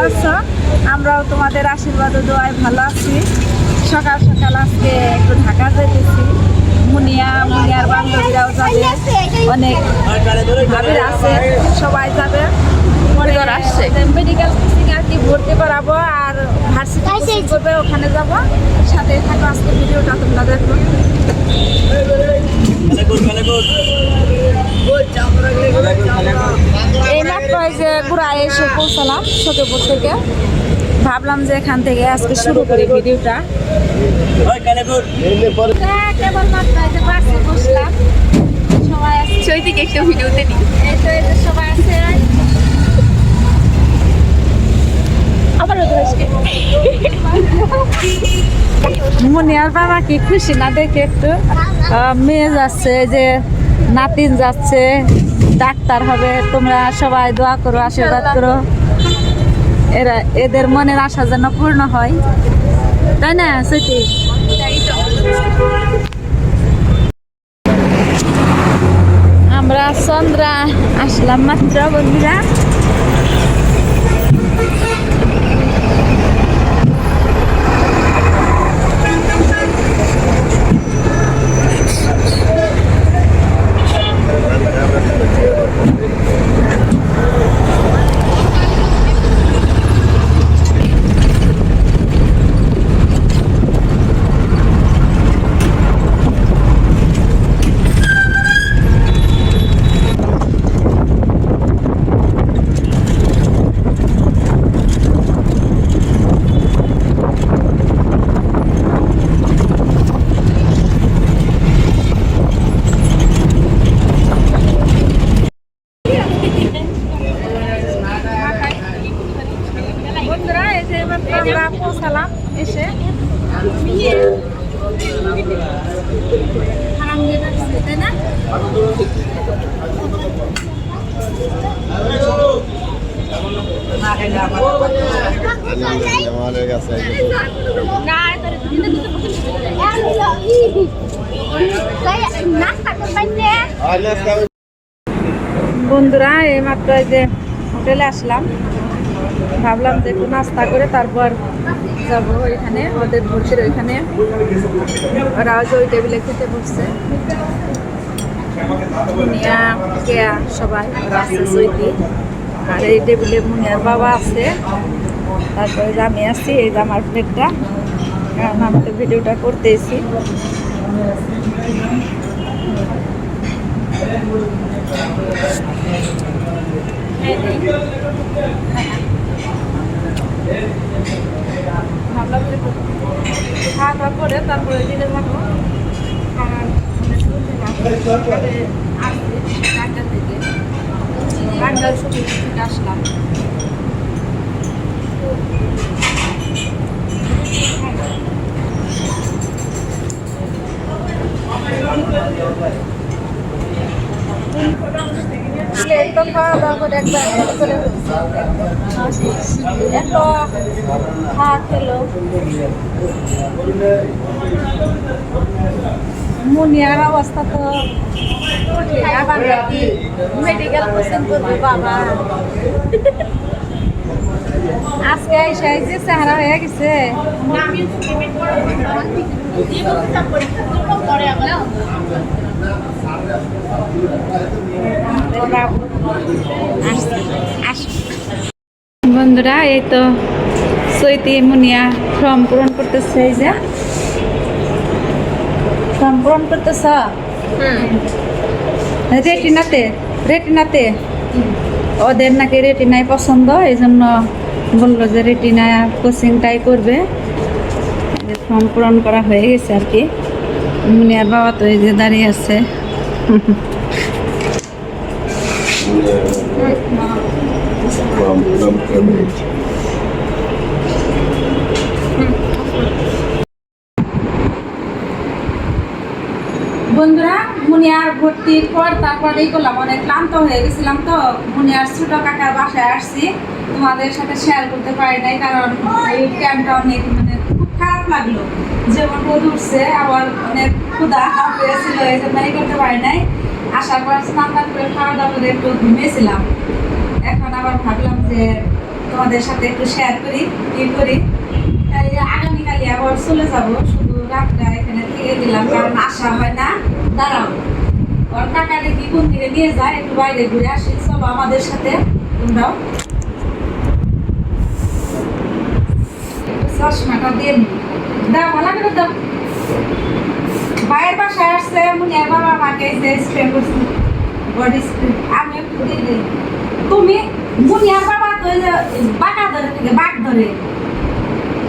আছো? আমরাও তোমাদের আশীর্বাদ ও দোয়ায় ভালো আছি। সকাল সকাল আজকে একটু ঢাকা যেতেছি। মুনিয়ার বান্ধবীরাও যাবে, অনেক ভাবির আছে, সবাই যাবে। মেডিকেল কোচিং আর কি ভর্তি করাবো আর ভার্সিটি কোচিং করবে, ওখানে যাবো। সাথে থাকো, আজকে ভিডিওটা তোমরা দেখো। এই মাত্র যে ঘুরায় এসে পৌঁছালাম সখীপুর থেকে। ভাবলাম যে এখান থেকে আজকে শুরু করি ভিডিওটা। কেবল মাত্র যে বাসে বসলাম, সবাই আছে। চৈতিকে একটু ভিডিওতে নিই। এই তো এই যে সবাই আছে। মুনিয়ার বাবা কি খুশি না দেখে একটু। মেয়ে যাচ্ছে, যে নাতিন যাচ্ছে, ডাক্তার হবে। তোমরা সবাই দোয়া করো, আশীর্বাদ করো, এদের মনের আশা যেন পূর্ণ হয়, তাই না সেটি? আমরা চন্দ্রা আসলাম মাত্র বন্ধুরা। আমরা পৌঁছালাম এসে। তাই না? বন্ধুরা এই মাত্র যে হোটেলে আসলাম। ভাবলাম যে একটু নাস্তা করে তারপর যাবো ওইখানে, ওদের ভর্তির ওইখানে। ওরাও যে ওই টেবিলে খেতে বসছে, মুনিয়া, কেয়া, সবাই ওরা আছে, চৈতি। আর এই টেবিলে মুনিয়ার বাবা আছে, তারপরে যে আমি আছি। এই যে আমার প্লেটটা, কারণ আমি তো ভিডিওটা করতেছি। ভাবলাম যে খাওয়া দাওয়া করে তারপরে দিনে যাবো। টাঙ্গাইল থেকে আসলাম। তো খাওয়া দাওয়া করে একবার এত খাওয়া খেলো। মুনিয়ার অবস্থা তো আবার মেডিকেল কোচিং করবো বাবা। আজকে এসে যে চেহারা হয়ে গেছে। বন্ধুরা এই তো চৈতি মুনিয়া ফর্ম পূরণ করতেছে। এই যে ফর্ম পূরণ করতেছ রেটিনাতে ওদের নাকি রেটিনাই পছন্দ, এই জন্য বললো যে রেটিনা কোচিংটাই করবে। ফর্ম পূরণ করা হয়ে গেছে আর কি। মুনিয়ার বাবা তো এই যে দাঁড়িয়ে আছে। বন্ধুরা মুনিয়ার ভর্তির পর তারপরেই করলাম, অনেক ক্লান্ত হয়ে গেছিলাম। তো মুনিয়ার ছোট কাকার বাসায় আসছি, তোমাদের সাথে শেয়ার করতে পারি নাই, কারণ এই টাইমটা অনেক খুব খারাপ লাগলো। যেমন রোদ উঠছে, আবার অনেক ক্ষুধা পেয়েছিল, এই জন্য করতে পারি নাই। আসার পর স্নান করে খাওয়া দাওয়া করে একটু ঘুমিয়েছিলাম। এখন আবার ভাবলাম যে তোমাদের সাথে একটু শেয়ার করি কি করি। আগামীকালই আবার চলে যাব, শুধু রাতটা এখানে থেকে দিলাম কারণ আসা হয় না। দাঁড়াও, ওর কাকা দেখি কোন দিকে নিয়ে যায়, একটু বাইরে ঘুরে আসি। চলো আমাদের সাথে তোমরাও। চশমাটা দিয়ে দাও, ভালো করে দাও। ভাইয়ের বাসায় আসছে মুনিয়ার বাবা আমাকে যে স্প্রে করছে বডি স্প্রে, আমি একটু দিয়ে দিই। তুমি মুনিয়ার বাবা তো বাঁকা ধরে থেকে বাঘ ধরে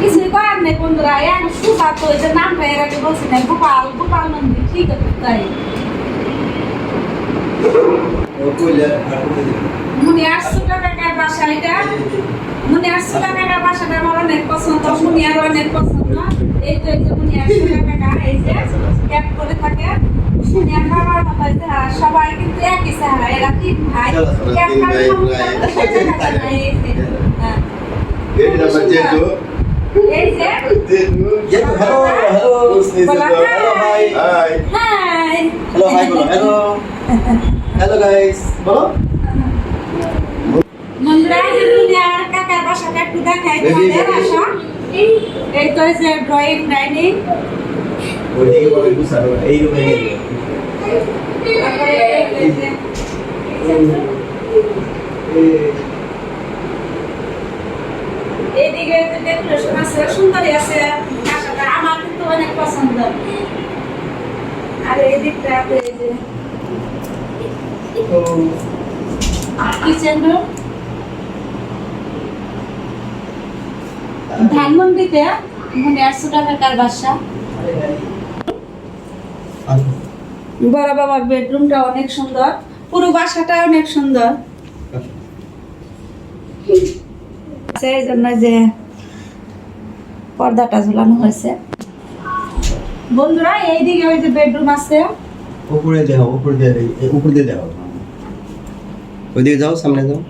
কিছুই করার নেই বন্ধুরা। এক সুতা তো যে নামটা এর আগে বলছি না, গোপাল গোপাল মন্দির, ঠিক আছে তাই। মুনিয়ার ছোট কাকার বাসা এটা, মুনিয়ার ছোট কাকার বাসাটা আমার অনেক পছন্দ, মুনিয়ার অনেক পছন্দ। এই তো এই যে মুনিয়ার ছোট কাকা, এই যে ক্যাপ করে থাকে মুনিয়ার বাবার মতো। সবাই কিন্তু একই চেহারা, এরা 3 ভাই। ক্যাপ করে এই যে hello hi hi hello hi hello hello guys বলো বন্ধুরা, মুনিয়ার কাকার বাসাটা একটু দেখাই তোমাদের। আসো, এই তো এই যে ড্রয়িং ডাইনিং, ওইদিকে বলে গুছানো এই রুমে নিয়ে তারপরে এই যে এইদিকে যে ডেকোরেশন আছে, সুন্দরই আছে বাসাটা, আমার কিন্তু অনেক পছন্দ। আর এই দিকটা এই যে কিচেন রুম, ধানমন্ডিতে মুনিয়ার ছোট কাকার বাসা। বড় বাবার বেডরুমটা অনেক সুন্দর, পুরো বাসাটা অনেক সুন্দর। সেই জন্য যে পর্দাটা ঝুলানো হয়েছে। বন্ধুরা, এইদিকে ওই যে বেডরুম আছে, উপরে যাও উপরে দিয়ে যাও ওইদিকে যাও, সামনে যাও।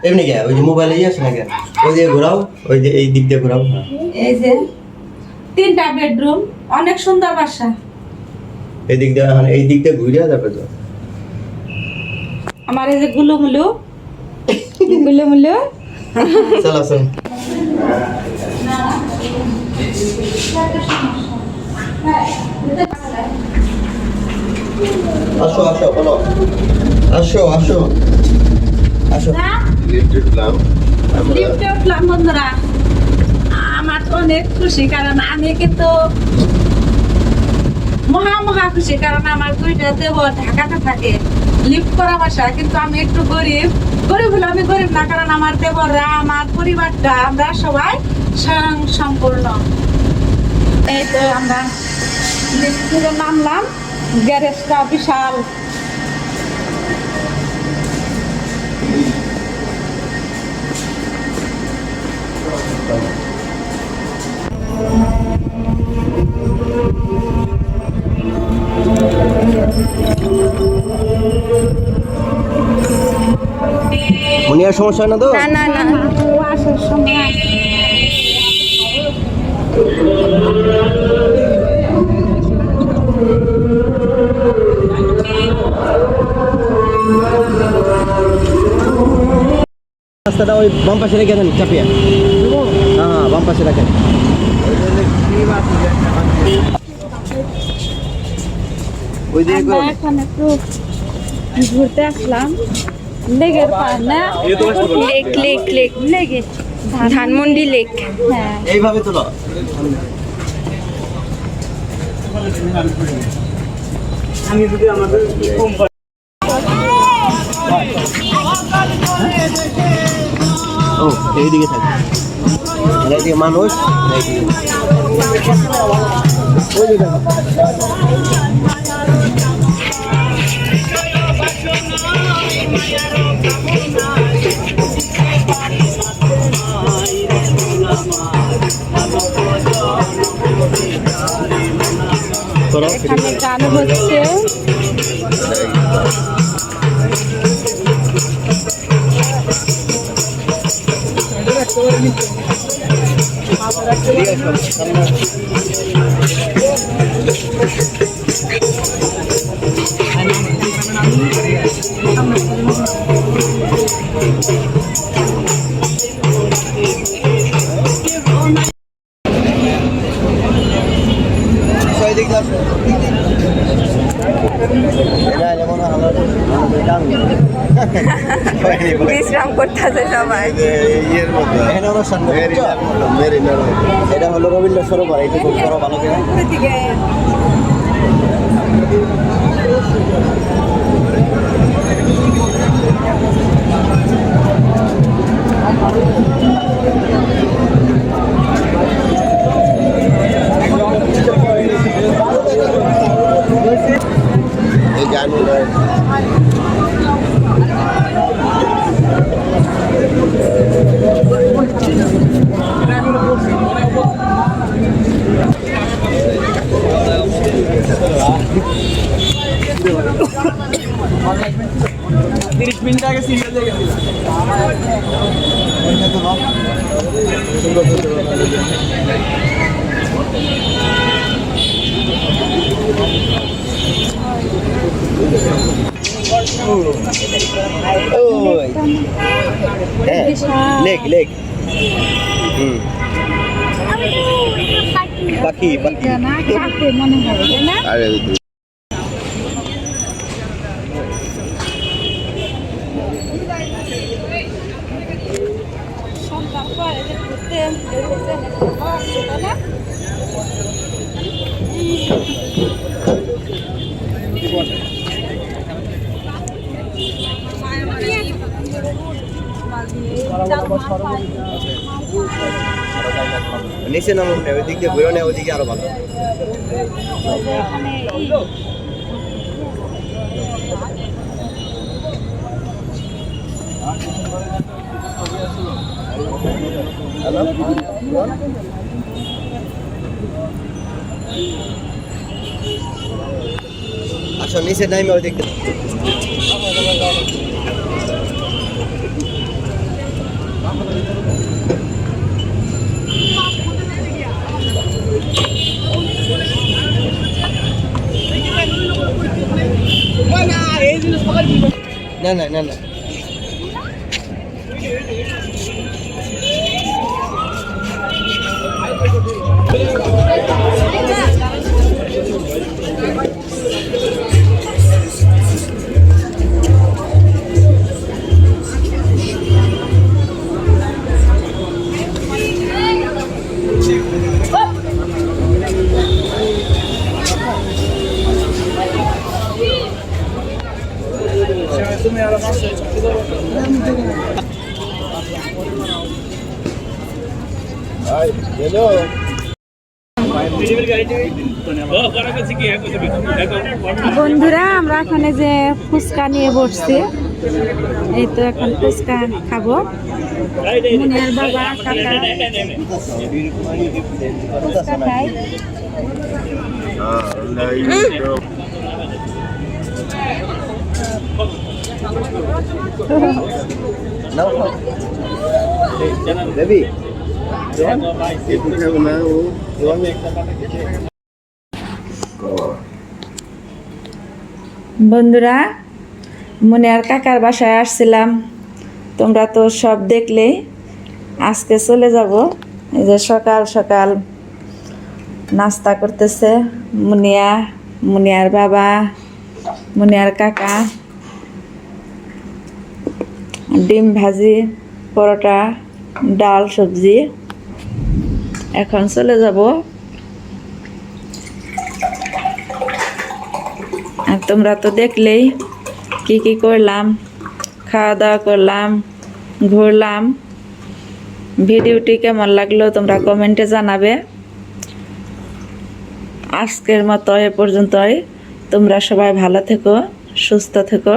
এমনি কে ওই যে মোবাইলে আসে না কেন, ওই দিকে ঘোরাও, ওই যে এই দিক দিয়ে ঘোরাও। এই যে 3টা বেডরুম, অনেক সুন্দর বাসা। এই দিক দিয়ে এই দিক দিয়ে ঘুরে যাবে যাও। আমার এই যে গুলুমুলু গুলুমুলু চলো চলো আসো আসো বলো, আসো আসো আসো। লিফটে উঠলাম বন্ধুরা, আমার তো অনেক খুশি, কারণ আমি কিন্তু মহা খুশি, কারণ আমার 2টা দেবর ঢাকাতে থাকে, লিফট করা বাসা। কিন্তু আমি একটু গরিব হলে আমি গরিব না, কারণ আমার দেবররা, আমার পরিবারটা, আমরা সবাই স্বয়ং সম্পূর্ণ। এই তো আমরা লিফট থেকে নামলাম, গ্যারেজটা বিশাল। মুনিয়ার সমস্যা হয় না তো? না আসার সময় রাস্তাটা ওই বাম পাশে রেখে দেন চাপিয়ে। হ্যাঁ বাম পাশে রাখেন। ওই দিকে আমরা এখন একটু ঘুরতে আসলাম লেকের পার না, লেকে ধানমন্ডি লেক। হ্যাঁ, এইভাবে তোলো। আমি যদি আমাদের কম ও এইদিকে থাকে, এইদিকে মানুষ, এখানে গান হচ্ছে। এটা এলে মনে হয় বিশ্রাম করতেছে সবাই। ইয়ের মধ্যে এখানে অনুষ্ঠান এটা হলো রবীন্দ্র সরোবর, এটা খুব বড় ভালো করে এই গানই নয়। ওই হ্যাঁ লেগ লেগ পাখি পাখি মনে হয় না আরে নিচে নামুন না, ওইদিক দিয়ে ঘুরে নেয়, ওইদিকে আরো ভালো। আচ্ছা নিচে নাইমে ওইদিক দিয়ে না না না না বন্ধুরা আমরা এখানে যে ফুচকা নিয়ে বসছি, এই তো এখন ফুচকা খাবো। মুনিয়ার বাবা কাকা ফুচকা খায়। দেবী বন্ধুরা মুনিয়ার কাকার বাসায় আসছিলাম, তোমরা তো সব দেখলেই। আজকে চলে যাব। এই যে সকাল সকাল নাস্তা করতেছে মুনিয়া, মুনিয়ার বাবা, মুনিয়ার কাকা, ডিম ভাজি, পরোটা, ডাল, সবজি। এখন চলে যাব। আর তোমরা তো দেখলেই কি কি করলাম, খাওয়া দাওয়া করলাম, ঘুরলাম। ভিডিওটি কেমন লাগলো তোমরা কমেন্টে জানাবে। আজকের মতো এ পর্যন্তই। তোমরা সবাই ভালো থেকো, সুস্থ থেকো।